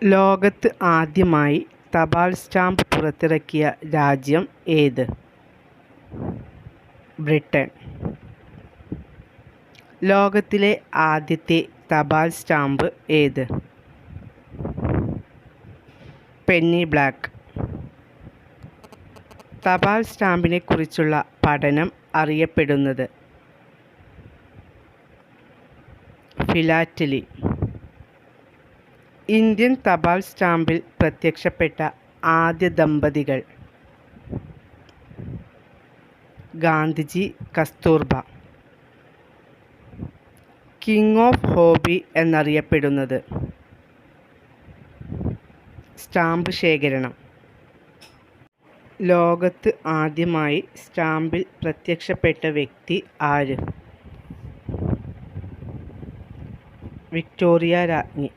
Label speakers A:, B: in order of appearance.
A: ലോകത്ത് ആദ്യമായി തപാൽ സ്റ്റാമ്പ് പുറത്തിറക്കിയ രാജ്യം ഏത്? ബ്രിട്ടൻ. ലോകത്തിലെ ആദ്യത്തെ തപാൽ സ്റ്റാമ്പ് ഏത്? Penny black. തപാൽ സ്റ്റാമ്പിനെക്കുറിച്ചുള്ള പഠനം അറിയപ്പെടുന്നത് ഫിലാറ്റലി. ഇന്ത്യൻ തപാൽ സ്റ്റാമ്പിൽ പ്രത്യക്ഷപ്പെട്ട ആദ്യ ദമ്പതികൾ Gandhiji, Kasturba. King of hobby എന്നറിയപ്പെടുന്നത് സ്റ്റാമ്പ് ശേഖരണം. ലോകത്ത് ആദ്യമായി സ്റ്റാമ്പിൽ പ്രത്യക്ഷപ്പെട്ട വ്യക്തി ആര്? വിക്ടോറിയ രാജ്ഞി.